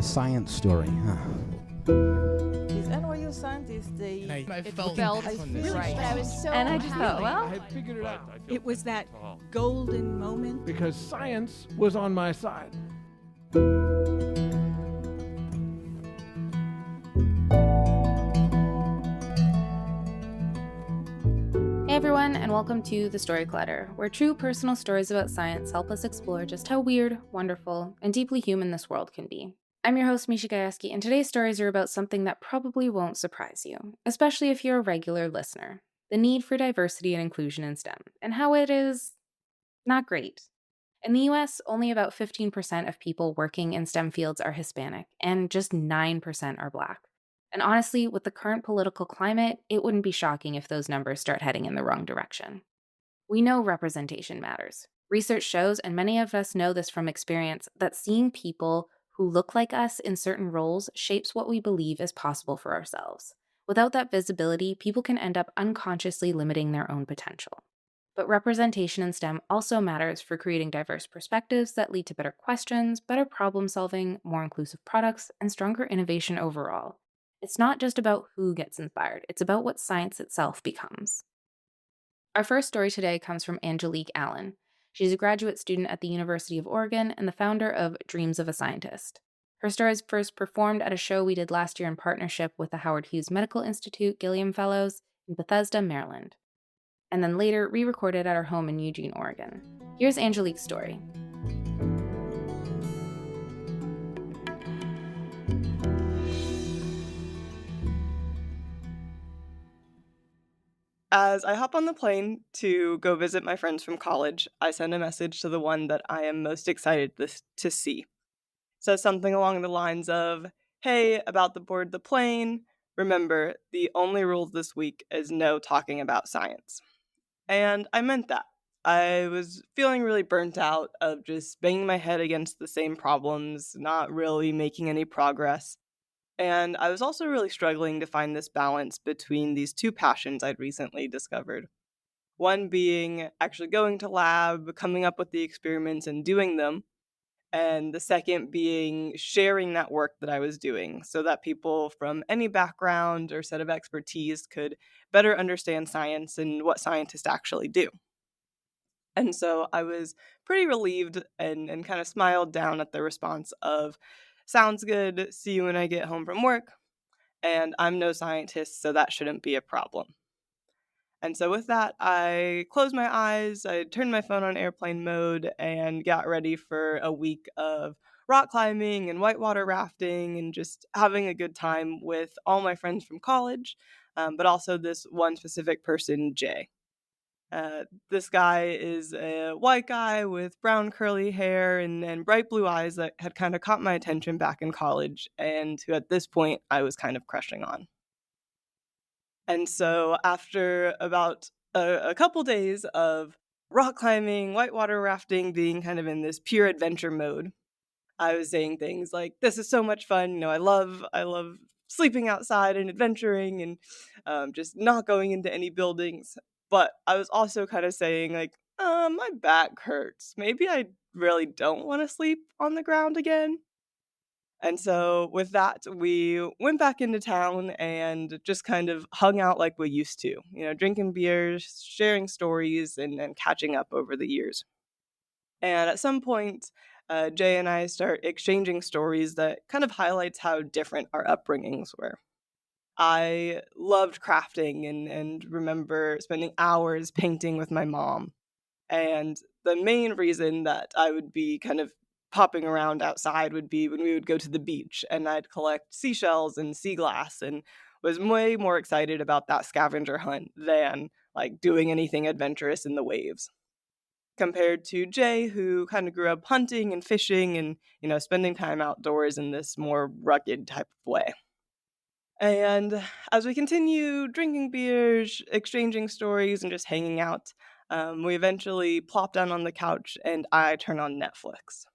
science story, huh? These NYU scientists, I felt really right. But I was so And I just thought, happy. well, I had figured it out. It was that golden moment. Because science was on my side. Hey everyone, and welcome to The Story Clutter, where true personal stories about science help us explore just how weird, wonderful, and deeply human this world can be. I'm your host, Misha Gayaski, and today's stories are about something that probably won't surprise you, especially if you're a regular listener: the need for diversity and inclusion in STEM, and how it is not great. In the US, only about 15% of people working in STEM fields are Hispanic, and just 9% are Black. And honestly, with the current political climate, it wouldn't be shocking if those numbers start heading in the wrong direction. We know representation matters. Research shows, and many of us know this from experience, that seeing people who look like us in certain roles shapes what we believe is possible for ourselves. Without that visibility, people can end up unconsciously limiting their own potential. But representation in STEM also matters for creating diverse perspectives that lead to better questions, better problem solving, more inclusive products, and stronger innovation overall. It's not just about who gets inspired, it's about what science itself becomes. Our first story today comes from Angelique Allen. She's a graduate student at the University of Oregon and the founder of Dreams of a Scientist. Her story is first performed at a show we did last year in partnership with the Howard Hughes Medical Institute Gilliam Fellows in Bethesda, Maryland, and then later re-recorded at her home in Eugene, Oregon. Here's Angelique's story. As I hop on the plane to go visit my friends from college, I send a message to the one that I am most excited to see. It says something along the lines of, "Hey, about to board the plane. Remember, the only rule this week is no talking about science." And I meant that. I was feeling really burnt out of just banging my head against the same problems, not really making any progress. And I was also really struggling to find this balance between these two passions I'd recently discovered. One being actually going to lab, coming up with the experiments and doing them, and the second being sharing that work that I was doing so that people from any background or set of expertise could better understand science and what scientists actually do. And so I was pretty relieved and kind of smiled down at the response of, "Sounds good, see you when I get home from work," and I'm no scientist, so that shouldn't be a problem. And so with that, I closed my eyes, I turned my phone on airplane mode, and got ready for a week of rock climbing and whitewater rafting and just having a good time with all my friends from college, but also this one specific person, Jay. This guy is a white guy with brown curly hair and bright blue eyes that had kind of caught my attention back in college, and who at this point I was kind of crushing on. And so after about a couple days of rock climbing, whitewater rafting, being kind of in this pure adventure mode, I was saying things like, "This is so much fun. I love sleeping outside and adventuring and just not going into any buildings." But I was also kind of saying like, "My back hurts. Maybe I really don't want to sleep on the ground again." And so with that, we went back into town and just kind of hung out like we used to, drinking beers, sharing stories, and catching up over the years. And at some point, Jay and I start exchanging stories that kind of highlights how different our upbringings were. I loved crafting and remember spending hours painting with my mom. And the main reason that I would be kind of popping around outside would be when we would go to the beach and I'd collect seashells and sea glass and was way more excited about that scavenger hunt than like doing anything adventurous in the waves. Compared to Jay, who kind of grew up hunting and fishing and, spending time outdoors in this more rugged type of way. And as we continue drinking beers, exchanging stories, and just hanging out, we eventually plop down on the couch and I turn on Netflix.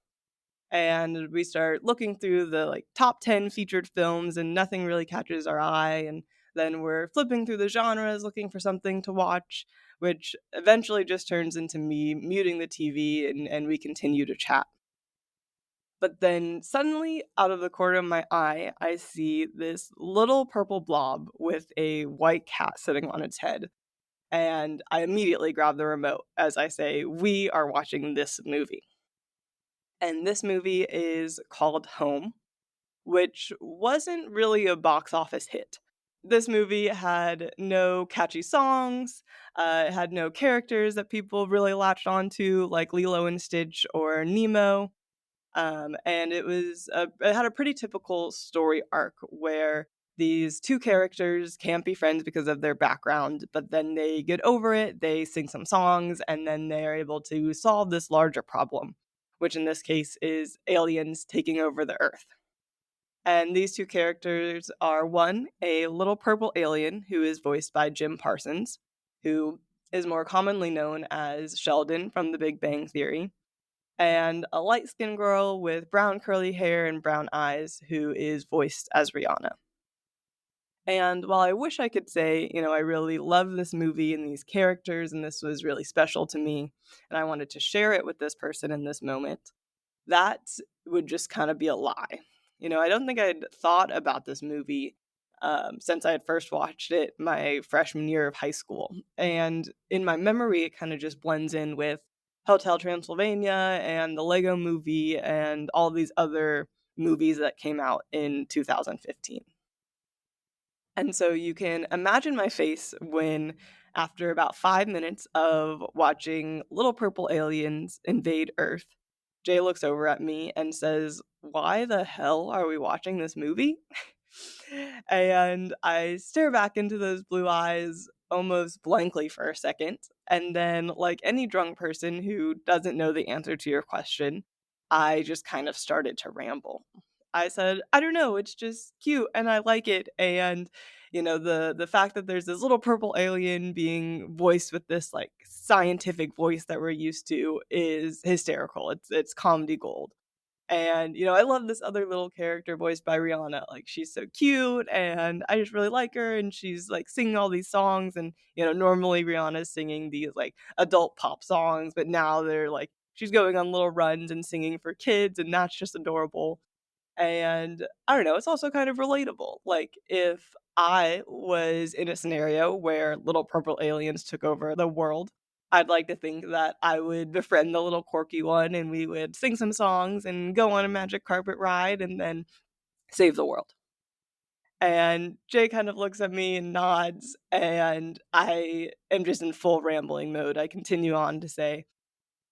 And we start looking through the top 10 featured films and nothing really catches our eye. And then we're flipping through the genres looking for something to watch, which eventually just turns into me muting the TV and we continue to chat. But then suddenly, out of the corner of my eye, I see this little purple blob with a white cat sitting on its head. And I immediately grab the remote as I say, "We are watching this movie." And this movie is called Home, which wasn't really a box office hit. This movie had no catchy songs, it had no characters that people really latched onto, like Lilo and Stitch or Nemo. And it had a pretty typical story arc where these two characters can't be friends because of their background, but then they get over it, they sing some songs, and then they're able to solve this larger problem, which in this case is aliens taking over the Earth. And these two characters are one, a little purple alien who is voiced by Jim Parsons, who is more commonly known as Sheldon from The Big Bang Theory, and a light skinned girl with brown curly hair and brown eyes who is voiced as Rihanna. And while I wish I could say, I really love this movie and these characters, and this was really special to me, and I wanted to share it with this person in this moment, that would just kind of be a lie. I don't think I'd thought about this movie since I had first watched it my freshman year of high school. And in my memory, it kind of just blends in with Hotel Transylvania and the Lego movie and all these other movies that came out in 2015. And so you can imagine my face when, after about 5 minutes of watching little purple aliens invade Earth, Jay looks over at me and says, "Why the hell are we watching this movie?" And I stare back into those blue eyes almost blankly for a second. And then, like any drunk person who doesn't know the answer to your question, I just kind of started to ramble. I said, "I don't know, it's just cute and I like it." And the fact that there's this little purple alien being voiced with this like scientific voice that we're used to is hysterical. It's comedy gold. And I love this other little character voiced by Rihanna. Like, she's so cute and I just really like her, and she's like singing all these songs. And normally Rihanna's singing these like adult pop songs, but now they're like she's going on little runs and singing for kids, and that's just adorable. And I don't know, it's also kind of relatable. Like, if I was in a scenario where little purple aliens took over the world, I'd like to think that I would befriend the little quirky one and we would sing some songs and go on a magic carpet ride and then save the world. And Jay kind of looks at me and nods, and I am just in full rambling mode. I continue on to say,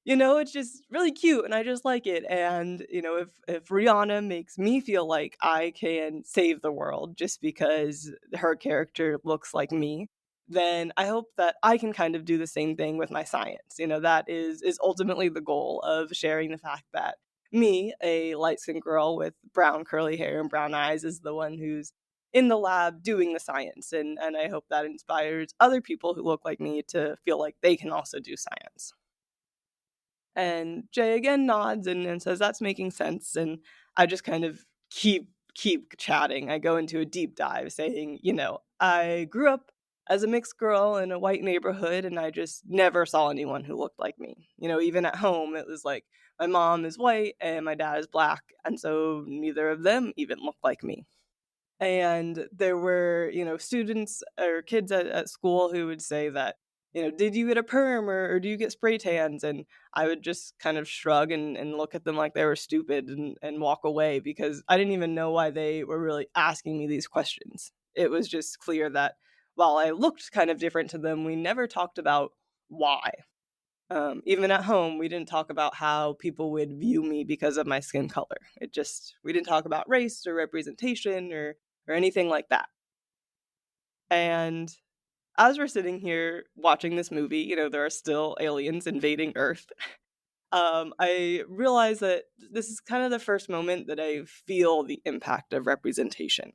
it's just really cute and I just like it. And, if Rihanna makes me feel like I can save the world just because her character looks like me, then I hope that I can kind of do the same thing with my science. That is ultimately the goal of sharing the fact that me, a light-skinned girl with brown curly hair and brown eyes, is the one who's in the lab doing the science. And I hope that inspires other people who look like me to feel like they can also do science. And Jay again nods and says that's making sense. And I just kind of keep chatting. I go into a deep dive saying, I grew up as a mixed girl in a white neighborhood, and I just never saw anyone who looked like me. Even at home, it was like my mom is white and my dad is black, and so neither of them even looked like me. And there were, students or kids at school who would say that, did you get a perm or do you get spray tans? And I would just kind of shrug and look at them like they were stupid and walk away, because I didn't even know why they were really asking me these questions. It was just clear that while I looked kind of different to them, we never talked about why. Even at home, we didn't talk about how people would view me because of my skin color. We didn't talk about race or representation or anything like that. And as we're sitting here watching this movie, there are still aliens invading Earth. I realize that this is kind of the first moment that I feel the impact of representation.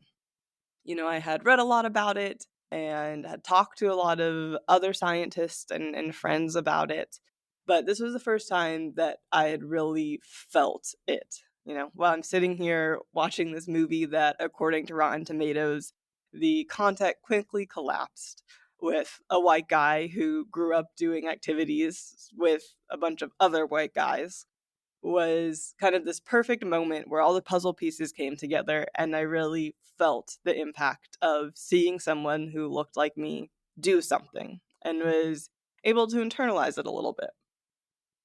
I had read a lot about it and had talked to a lot of other scientists and friends about it. But this was the first time that I had really felt it. While I'm sitting here watching this movie that, according to Rotten Tomatoes, the content quickly collapsed with a white guy who grew up doing activities with a bunch of other white guys. was kind of this perfect moment where all the puzzle pieces came together, and I really felt the impact of seeing someone who looked like me do something and was able to internalize it a little bit.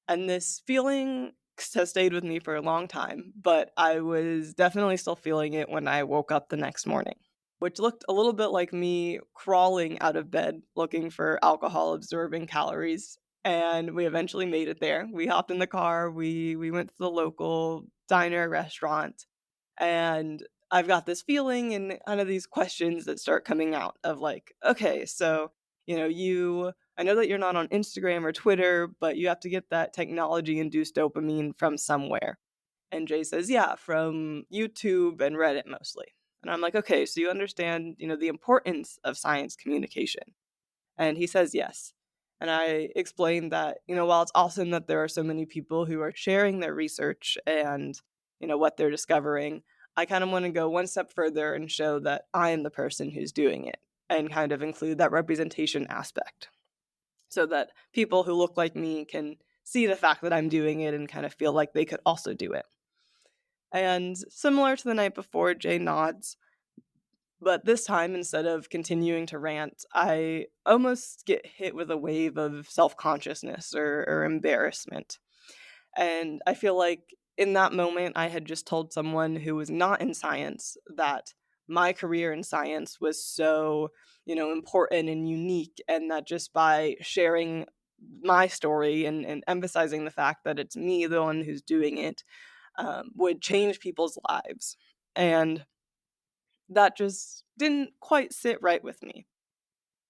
And this feeling has stayed with me for a long time, but I was definitely still feeling it when I woke up the next morning, which looked a little bit like me crawling out of bed looking for alcohol absorbing calories. And we eventually made it there. We hopped in the car, we went to the local diner restaurant, and I've got this feeling and kind of these questions that start coming out of like, okay, so, I know that you're not on Instagram or Twitter, but you have to get that technology induced dopamine from somewhere. And Jay says, yeah, from YouTube and Reddit mostly. And I'm like, okay, so you understand, the importance of science communication. And he says, yes. And I explained that, while it's awesome that there are so many people who are sharing their research and, what they're discovering, I kind of want to go one step further and show that I am the person who's doing it and kind of include that representation aspect so that people who look like me can see the fact that I'm doing it and kind of feel like they could also do it. And similar to the night before, Jay nods. But this time, instead of continuing to rant, I almost get hit with a wave of self-consciousness or embarrassment. And I feel like in that moment, I had just told someone who was not in science that my career in science was so, important and unique, and that just by sharing my story and emphasizing the fact that it's me, the one who's doing it, would change people's lives. And that just didn't quite sit right with me.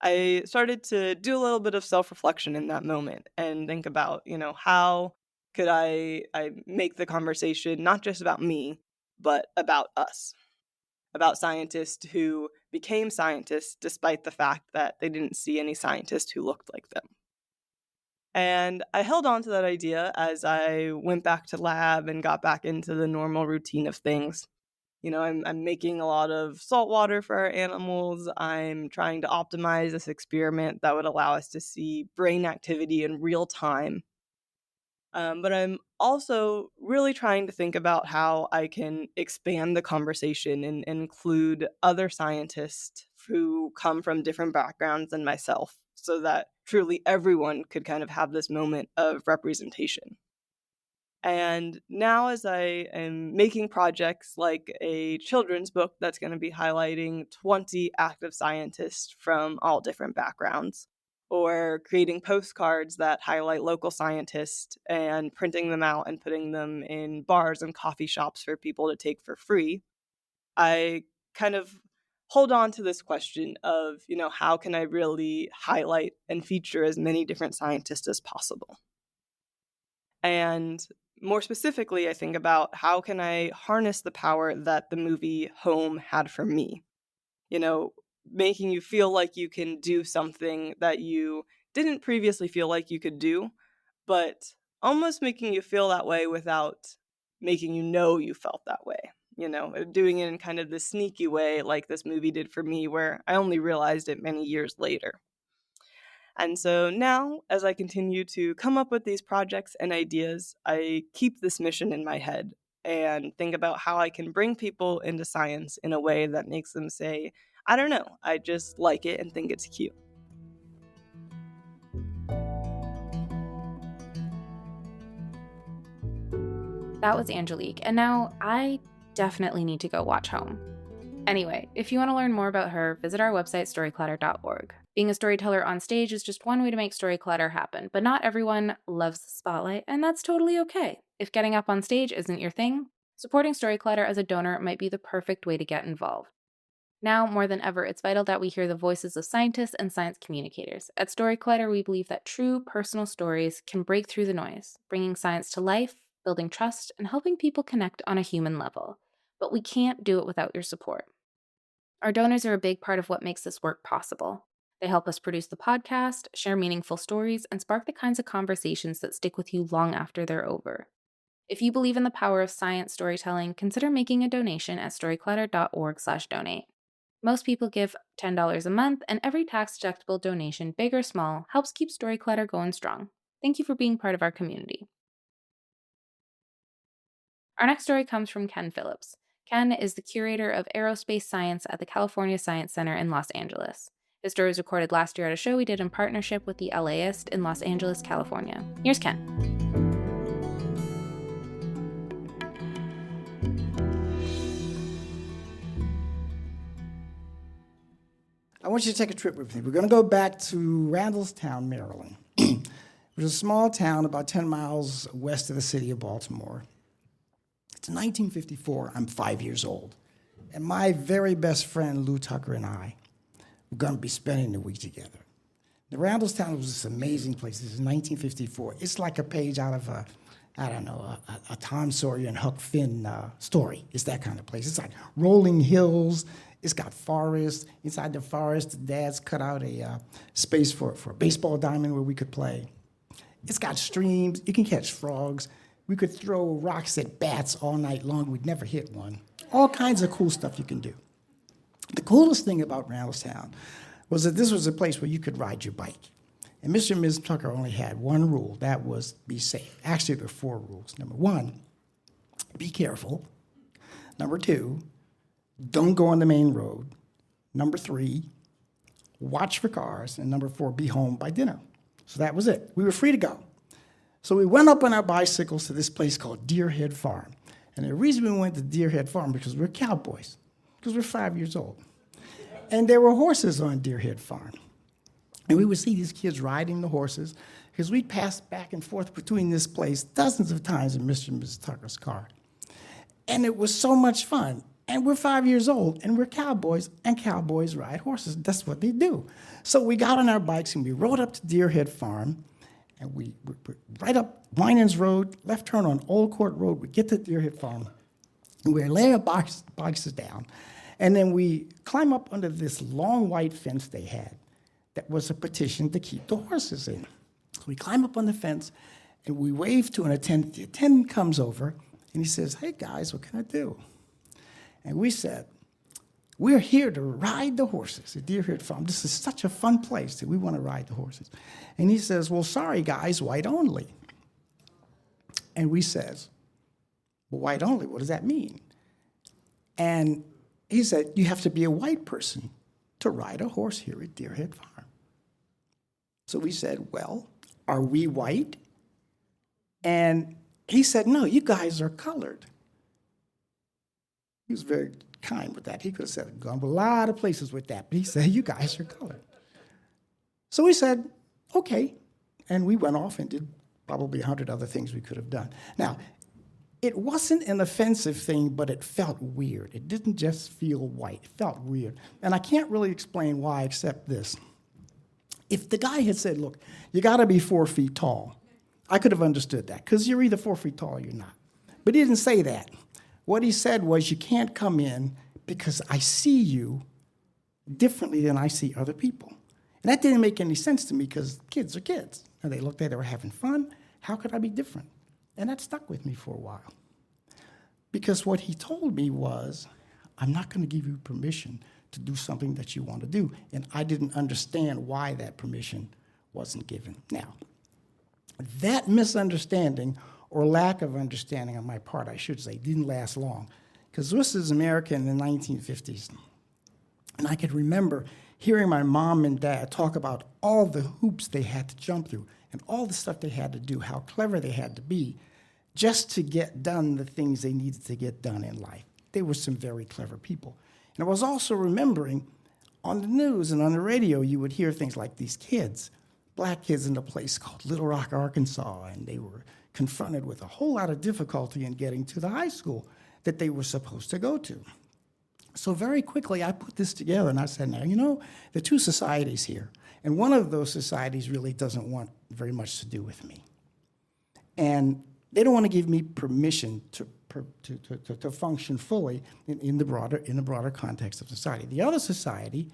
I started to do a little bit of self-reflection in that moment and think about, how could I make the conversation not just about me, but about us, about scientists who became scientists despite the fact that they didn't see any scientist who looked like them. And I held on to that idea as I went back to lab and got back into the normal routine of things. I'm making a lot of salt water for our animals. I'm trying to optimize this experiment that would allow us to see brain activity in real time. But I'm also really trying to think about how I can expand the conversation and include other scientists who come from different backgrounds than myself so that truly everyone could kind of have this moment of representation. And now, as I am making projects like a children's book that's going to be highlighting 20 active scientists from all different backgrounds, or creating postcards that highlight local scientists and printing them out and putting them in bars and coffee shops for people to take for free, I kind of hold on to this question of, how can I really highlight and feature as many different scientists as possible? And more specifically, I think about how can I harness the power that the movie Home had for me? Making you feel like you can do something that you didn't previously feel like you could do, but almost making you feel that way without making you felt that way. Doing it in kind of this sneaky way like this movie did for me, where I only realized it many years later. And so now, as I continue to come up with these projects and ideas, I keep this mission in my head and think about how I can bring people into science in a way that makes them say, I don't know, I just like it and think it's cute. That was Angelique, and now I definitely need to go watch Home. Anyway, if you want to learn more about her, visit our website, storyclatter.org. Being a storyteller on stage is just one way to make story clutter happen, but not everyone loves the spotlight, and that's totally okay. If getting up on stage isn't your thing, supporting story clutter as a donor might be the perfect way to get involved. Now, more than ever, it's vital that we hear the voices of scientists and science communicators. At Story Clutter, we believe that true personal stories can break through the noise, bringing science to life, building trust, and helping people connect on a human level. But we can't do it without your support. Our donors are a big part of what makes this work possible. They help us produce the podcast, share meaningful stories, and spark the kinds of conversations that stick with you long after they're over. If you believe in the power of science storytelling, consider making a donation at storyclutter.org/donate. Most people give $10 a month, and every tax-deductible donation, big or small, helps keep Story Clutter going strong. Thank you for being part of our community. Our next story comes from Ken Phillips. Ken is the curator of aerospace science at the California Science Center in Los Angeles. His story was recorded last year at a show we did in partnership with the LAist in Los Angeles, California. Here's Ken. I want you to take a trip with me. We're going to go back to Randallstown, Maryland. It was a small town about 10 miles west of the city of Baltimore. It's 1954. I'm 5 years old. And my very best friend, Lou Tucker, and I were going to be spending the week together. The Randallstown was this amazing place. This is 1954. It's like a page out of a Tom Sawyer and Huck Finn story. It's that kind of place. It's like rolling hills. It's got forests. Inside the forest, the dads cut out a space for a baseball diamond where we could play. It's got streams. You can catch frogs. We could throw rocks at bats all night long. We'd never hit one. All kinds of cool stuff you can do. The coolest thing about Randallstown was that this was a place where you could ride your bike. And Mr. and Ms. Tucker only had one rule. That was be safe. Actually, there were 4 rules. Number 1, be careful. Number 2, don't go on the main road. Number 3, watch for cars. And number 4, be home by dinner. So that was it. We were free to go. So we went up on our bicycles to this place called Deerhead Farm. And the reason we went to Deerhead Farm because we're cowboys, because we're 5 years old. And there were horses on Deerhead Farm. And we would see these kids riding the horses because we'd pass back and forth between this place dozens of times in Mr. and Mrs. Tucker's car. And it was so much fun. And we're 5 years old, and we're cowboys, and cowboys ride horses. That's what they do. So we got on our bikes, and we rode up to Deerhead Farm, and we right up Winans Road, left turn on Old Court Road. We get to Deerhead Farm, and we lay our bikes down, and then we climb up under this long white fence they had that was a petition to keep the horses in. So we climb up on the fence, and we wave to an attendant. The attendant comes over, and he says, "Hey, guys, what can I do?" And we said, "We're here to ride the horses at Deerhead Farm. This is such a fun place that we want to ride the horses." And he says, "Well, sorry, guys, white only." And we says, "Well, white only, what does that mean?" And he said, "You have to be a white person to ride a horse here at Deerhead Farm." So we said, "Well, are we white?" And he said, "No, you guys are colored." He was very kind with that. He could have said, gone a lot of places with that, but he said, "You guys are colored." So we said, "Okay." And we went off and did probably 100 other things we could have done. Now, it wasn't an offensive thing, but it felt weird. It didn't just feel white. It felt weird. And I can't really explain why except this. If the guy had said, "Look, you got to be 4 feet tall," I could have understood that, because you're either 4 feet tall or you're not. But he didn't say that. What he said was, "You can't come in because I see you differently than I see other people." And that didn't make any sense to me because kids are kids. And they looked at it, they were having fun. How could I be different? And that stuck with me for a while. Because what he told me was, "I'm not going to give you permission to do something that you want to do." And I didn't understand why that permission wasn't given. Now, that misunderstanding, or lack of understanding on my part, I should say, didn't last long. Because this is America in the 1950s. And I could remember hearing my mom and dad talk about all the hoops they had to jump through and all the stuff they had to do, how clever they had to be just to get done the things they needed to get done in life. They were some very clever people. And I was also remembering on the news and on the radio, you would hear things like these kids, black kids in a place called Little Rock, Arkansas, and they were confronted with a whole lot of difficulty in getting to the high school that they were supposed to go to. So very quickly, I put this together, and I said, now, there are 2 societies here, and one of those societies really doesn't want very much to do with me. And they don't want to give me permission to function fully in the broader context of society. The other society,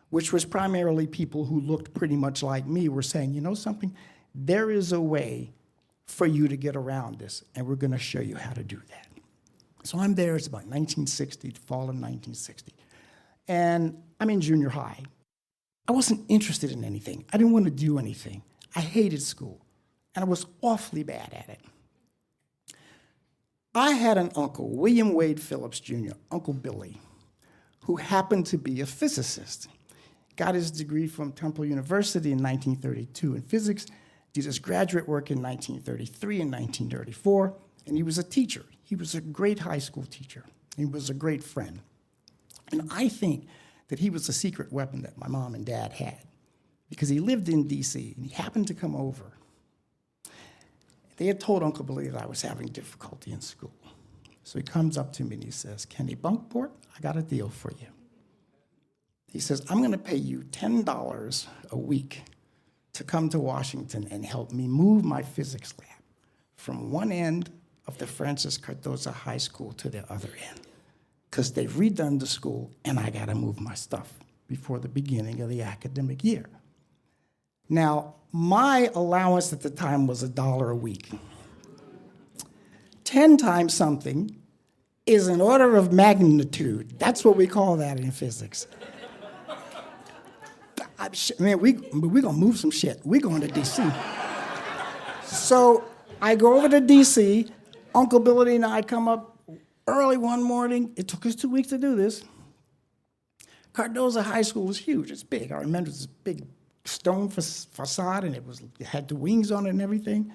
which was primarily people who looked pretty much like me, were saying, "You know something? There is a way for you to get around this, and we're going to show you how to do that." So I'm there, it's about 1960, the fall of 1960. And I'm in junior high. I wasn't interested in anything. I didn't want to do anything. I hated school, and I was awfully bad at it. I had an uncle, William Wade Phillips Jr., Uncle Billy, who happened to be a physicist. Got his degree from Temple University in 1932 in physics, did his graduate work in 1933 and 1934, and he was a teacher. He was a great high school teacher. He was a great friend. And I think that he was the secret weapon that my mom and dad had, because he lived in D.C. and he happened to come over. They had told Uncle Billy that I was having difficulty in school. So he comes up to me and he says, Kenny Bunkport, I got a deal for you. He says, I'm going to pay you $10 a week to come to Washington and help me move my physics lab from one end of the Francis Cardoza High School to the other end, because they've redone the school and I got to move my stuff before the beginning of the academic year. Now, my allowance at the time was $1 a week. 10 times something is an order of magnitude. That's what we call that in physics. Man, we're going to move some shit. We're going to D.C. So I go over to D.C. Uncle Billy and I come up early one morning. It took us 2 weeks to do this. Cardoza High School was huge. It's big. I remember this big stone facade, and it had the wings on it and everything.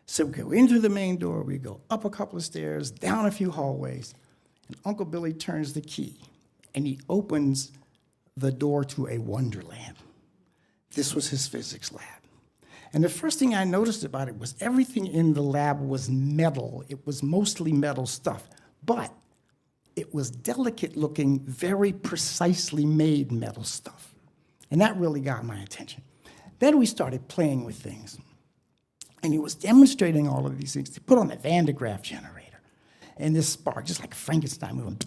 So we go into the main door. We go up a couple of stairs, down a few hallways, and Uncle Billy turns the key, and he opens the door to a wonderland. This was his physics lab. And the first thing I noticed about it was everything in the lab was metal. It was mostly metal stuff, but it was delicate-looking, very precisely made metal stuff. And that really got my attention. Then we started playing with things. And he was demonstrating all of these things. He put on a Van de Graaff generator. And this spark, just like a Frankenstein moving,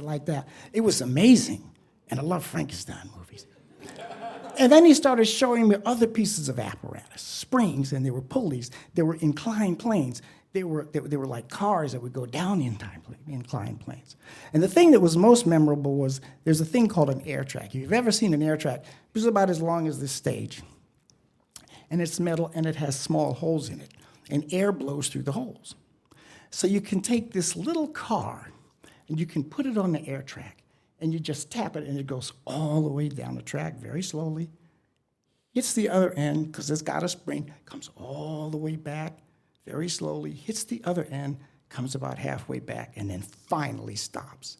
like that. It was amazing. And I love Frankenstein movies. And then he started showing me other pieces of apparatus, springs, and there were pulleys. There were inclined planes. They were like cars that would go down inclined planes. And the thing that was most memorable was there's a thing called an air track. If you've ever seen an air track, it's about as long as this stage. And it's metal, and it has small holes in it. And air blows through the holes. So you can take this little car, and you can put it on the air track, and you just tap it, and it goes all the way down the track very slowly. Hits the other end, because it's got a spring, comes all the way back very slowly, hits the other end, comes about halfway back, and then finally stops.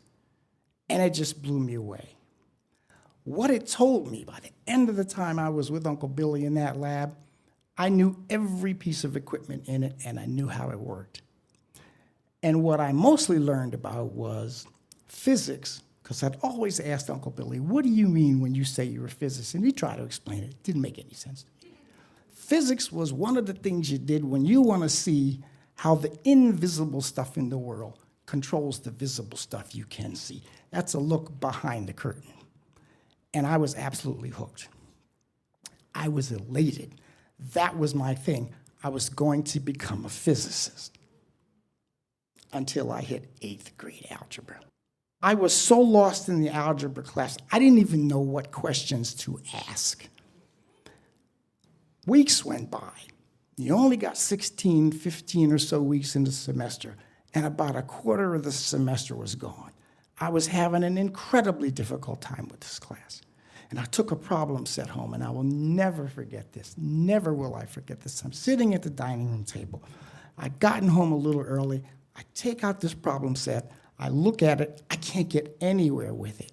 And it just blew me away. What it told me by the end of the time I was with Uncle Billy in that lab, I knew every piece of equipment in it, and I knew how it worked. And what I mostly learned about was physics, because I'd always asked Uncle Billy, what do you mean when you say you're a physicist? And he tried to explain it. It didn't make any sense to me. Physics was one of the things you did when you want to see how the invisible stuff in the world controls the visible stuff you can see. That's a look behind the curtain. And I was absolutely hooked. I was elated. That was my thing. I was going to become a physicist until I hit 8th grade algebra. I was so lost in the algebra class, I didn't even know what questions to ask. Weeks went by. You only got 16, 15 or so weeks in the semester, and about a quarter of the semester was gone. I was having an incredibly difficult time with this class. And I took a problem set home, and I will never forget this. Never will I forget this. I'm sitting at the dining room table. I'd gotten home a little early. I take out this problem set. I look at it. I can't get anywhere with it.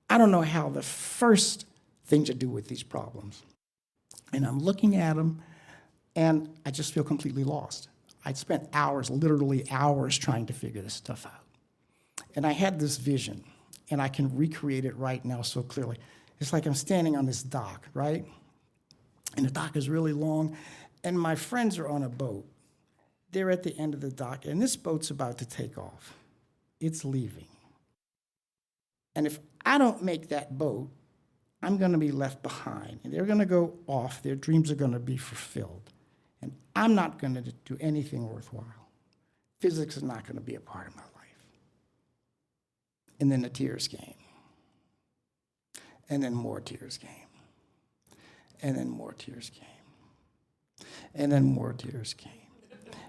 I don't know how the first thing to do with these problems. And I'm looking at them, and I just feel completely lost. I'd spent hours, literally hours, trying to figure this stuff out. And I had this vision, and I can recreate it right now so clearly. It's like I'm standing on this dock, right? And the dock is really long, and my friends are on a boat. They're at the end of the dock, and this boat's about to take off. It's leaving. And if I don't make that boat, I'm going to be left behind. And they're going to go off. Their dreams are going to be fulfilled. And I'm not going to do anything worthwhile. Physics is not going to be a part of my life. And then the tears came. And then more tears came. And then more tears came. And then more tears came.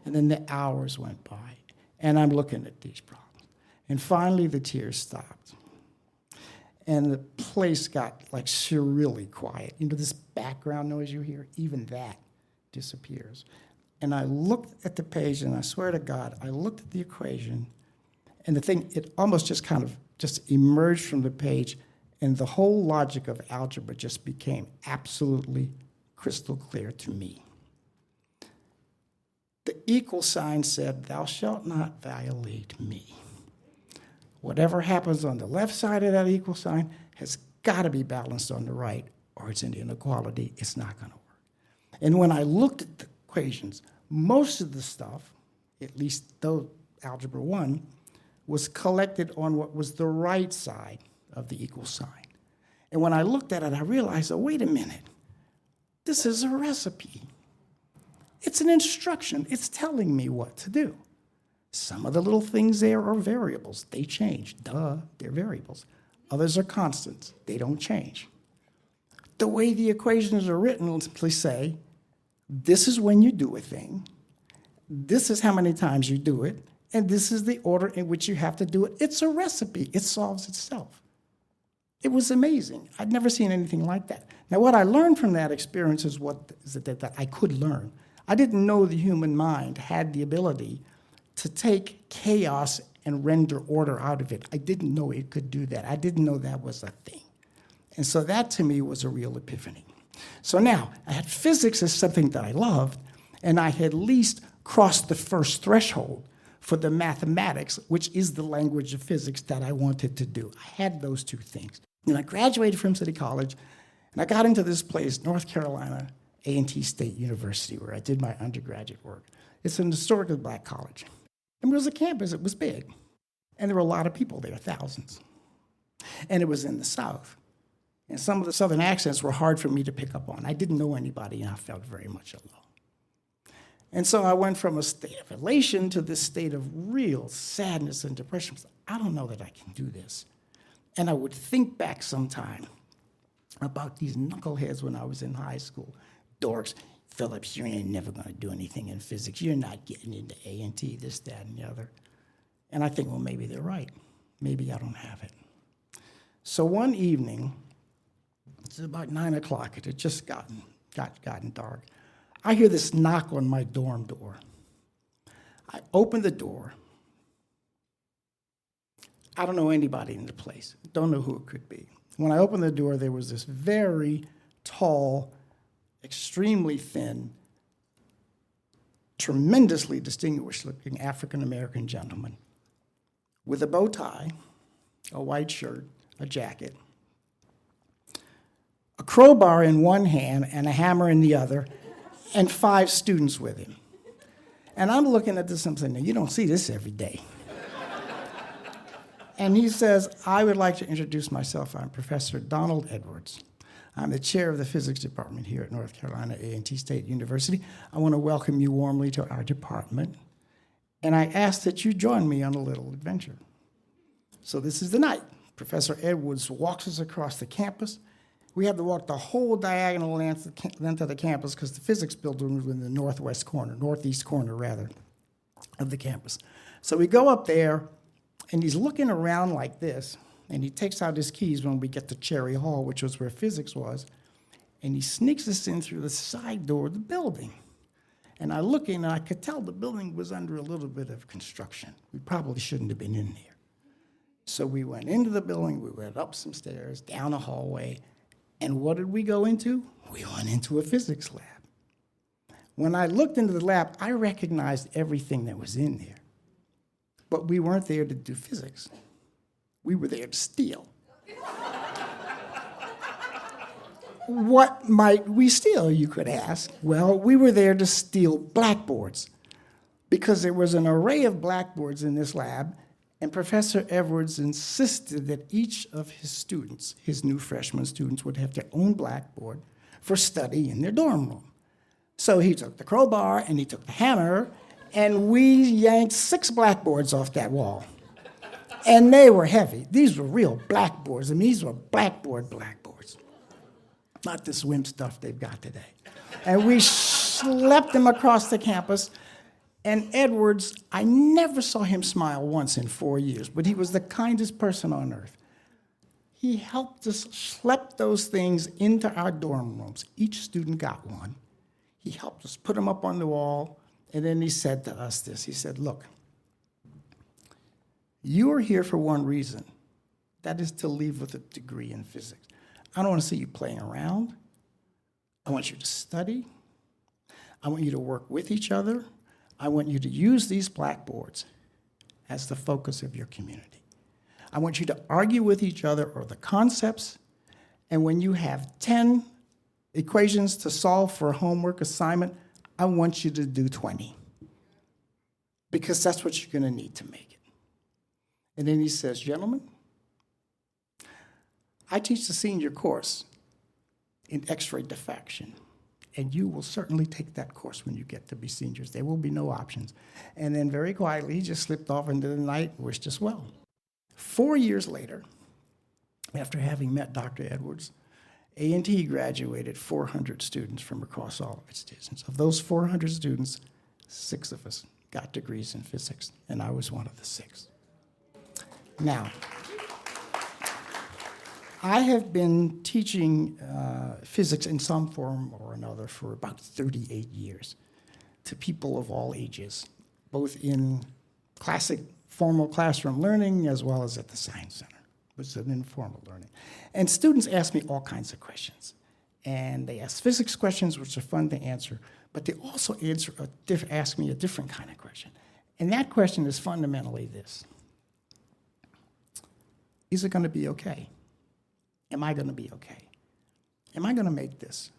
And then the hours went by, and I'm looking at these problems. And finally, the tears stopped. And the place got like surreally quiet. You know, this background noise you hear, even that disappears. And I looked at the page, and I swear to God, I looked at the equation, and the thing, it almost just kind of just emerged from the page, and the whole logic of algebra just became absolutely crystal clear to me. The equal sign said, "Thou shalt not violate me." Whatever happens on the left side of that equal sign has got to be balanced on the right, or it's an inequality. It's not going to work. And when I looked at the equations, most of the stuff, at least though Algebra 1, was collected on what was the right side of the equal sign. And when I looked at it, I realized, oh, wait a minute. This is a recipe. It's an instruction. It's telling me what to do. Some of the little things there are variables. They change. Duh, they're variables. Others are constants. They don't change. The way the equations are written will simply say, this is when you do a thing, this is how many times you do it, and this is the order in which you have to do it. It's a recipe. It solves itself. It was amazing. I'd never seen anything like that. Now, what I learned from that experience is that I could learn. I didn't know the human mind had the ability to take chaos and render order out of it. I didn't know it could do that. I didn't know that was a thing. And so that, to me, was a real epiphany. So now, I had physics as something that I loved, and I had at least crossed the first threshold for the mathematics, which is the language of physics that I wanted to do. I had those two things. And I graduated from City College, and I got into this place, North Carolina A&T State University, where I did my undergraduate work. It's an historically black college. And it was a campus, it was big. And there were a lot of people there, thousands. And it was in the South. And some of the Southern accents were hard for me to pick up on. I didn't know anybody, and I felt very much alone. And so I went from a state of elation to this state of real sadness and depression. I don't know that I can do this. And I would think back sometime about these knuckleheads when I was in high school. Dorks, Phillips, you ain't never going to do anything in physics. You're not getting into A&T, this, that, and the other. And I think, well, maybe they're right. Maybe I don't have it. So one evening, it's about 9 o'clock. It had just gotten dark. I hear this knock on my dorm door. I open the door. I don't know anybody in the place. Don't know who it could be. When I opened the door, there was this very tall, extremely thin, tremendously distinguished-looking African-American gentleman with a bow tie, a white shirt, a jacket, a crowbar in one hand and a hammer in the other, and 5 students with him. And I'm looking at this and I'm saying, now, you don't see this every day. And he says, I would like to introduce myself. I'm Professor Donald Edwards. I'm the chair of the physics department here at North Carolina A&T State University. I want to welcome you warmly to our department. And I ask that you join me on a little adventure. So this is the night. Professor Edwards walks us across the campus. We had to walk the whole diagonal length of the campus because the physics building was in the northeast corner of the campus. So we go up there, and he's looking around like this, and he takes out his keys when we get to Cherry Hall, which was where physics was, and he sneaks us in through the side door of the building. And I look in, and I could tell the building was under a little bit of construction. We probably shouldn't have been in there. So we went into the building, we went up some stairs, down a hallway, and what did we go into? We went into a physics lab. When I looked into the lab, I recognized everything that was in there. But we weren't there to do physics. We were there to steal. What might we steal, you could ask? Well, we were there to steal blackboards because there was an array of blackboards in this lab, and Professor Edwards insisted that each of his students, his new freshman students, would have their own blackboard for study in their dorm room. So he took the crowbar and he took the hammer, and we yanked 6 blackboards off that wall. And they were heavy. These were real blackboards. I mean, these were blackboards. Not this wimp stuff they've got today. And we schlepped them across the campus. And Edwards, I never saw him smile once in 4 years, but he was the kindest person on earth. He helped us schlep those things into our dorm rooms. Each student got one. He helped us put them up on the wall, and then he said to us this. He said, look, you are here for one reason. That is to leave with a degree in physics. I don't want to see you playing around. I want you to study. I want you to work with each other. I want you to use these blackboards as the focus of your community. I want you to argue with each other over the concepts, and when you have 10 equations to solve for a homework assignment, I want you to do 20, because that's what you're going to need to make it. And then he says, gentlemen, I teach the senior course in X-ray diffraction, and you will certainly take that course when you get to be seniors. There will be no options. And then very quietly, he just slipped off into the night, wished us well. 4 years later, after having met Dr. Edwards, A&T graduated 400 students from across all of its divisions. Of those 400 students, 6 of us got degrees in physics, and I was one of the 6. Now, I have been teaching physics in some form or another for about 38 years to people of all ages, both in classic formal classroom learning as well as at the Science Center, which is an informal learning. And students ask me all kinds of questions. And they ask physics questions, which are fun to answer, but they also ask me a different kind of question. And that question is fundamentally this: is it going to be okay? Am I going to be okay? Am I going to make this?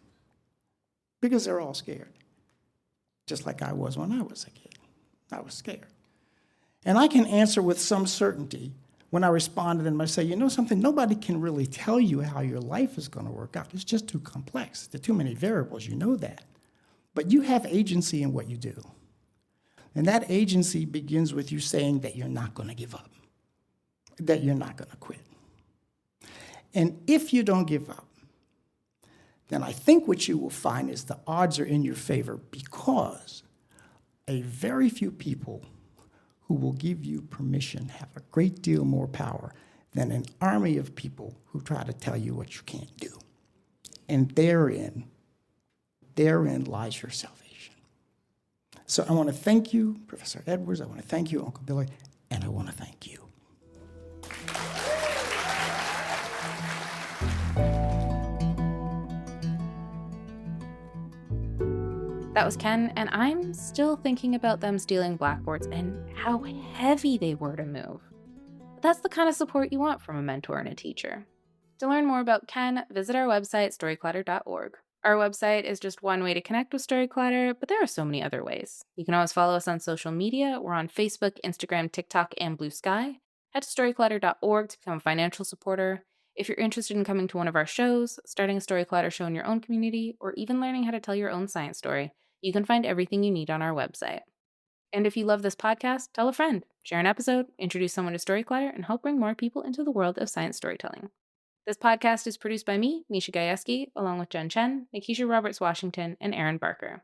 Because they're all scared, just like I was when I was a kid. I was scared. And I can answer with some certainty when I respond to them. I say, you know something, nobody can really tell you how your life is going to work out. It's just too complex. There are too many variables, you know that. But you have agency in what you do. And that agency begins with you saying that you're not going to give up, that you're not going to quit. And if you don't give up, then I think what you will find is the odds are in your favor, because a very few people who will give you permission have a great deal more power than an army of people who try to tell you what you can't do. And therein lies your salvation. So I want to thank you, Professor Edwards. I want to thank you, Uncle Billy, and I want to thank you. That was Ken, and I'm still thinking about them stealing blackboards and how heavy they were to move. But that's the kind of support you want from a mentor and a teacher. To learn more about Ken, visit our website, storyclatter.org. Our website is just one way to connect with Storyclatter, but there are so many other ways. You can always follow us on social media. We're on Facebook, Instagram, TikTok, and Blue Sky. Head to storyclatter.org to become a financial supporter. If you're interested in coming to one of our shows, starting a Storyclatter show in your own community, or even learning how to tell your own science story, you can find everything you need on our website. And if you love this podcast, tell a friend, share an episode, introduce someone to Storyclatter, and help bring more people into the world of science storytelling. This podcast is produced by me, Misha Gajewski, along with Jen Chen, Nikisha Roberts-Washington, and Aaron Barker.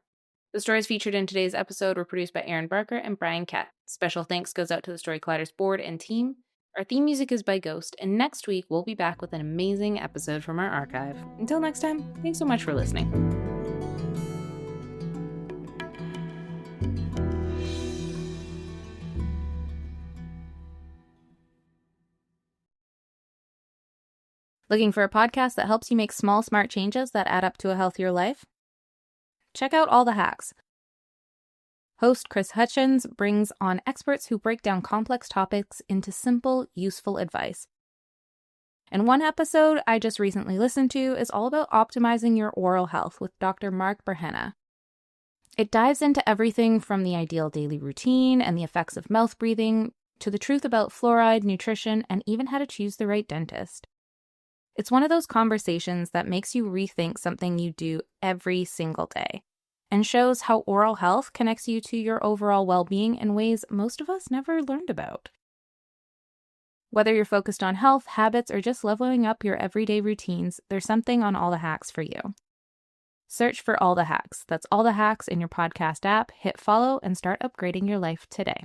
The stories featured in today's episode were produced by Aaron Barker and Brian Kett. Special thanks goes out to the Storyclatter's board and team. Our theme music is by Ghost, and next week we'll be back with an amazing episode from our archive. Until next time, thanks so much for listening. Looking for a podcast that helps you make small, smart changes that add up to a healthier life? Check out All the Hacks. Host Chris Hutchins brings on experts who break down complex topics into simple, useful advice. And one episode I just recently listened to is all about optimizing your oral health with Dr. Mark Berhenna. It dives into everything from the ideal daily routine and the effects of mouth breathing to the truth about fluoride, nutrition, and even how to choose the right dentist. It's one of those conversations that makes you rethink something you do every single day and shows how oral health connects you to your overall well-being in ways most of us never learned about. Whether you're focused on health, habits, or just leveling up your everyday routines, there's something on All the Hacks for you. Search for All the Hacks. That's All the Hacks in your podcast app. Hit follow and start upgrading your life today.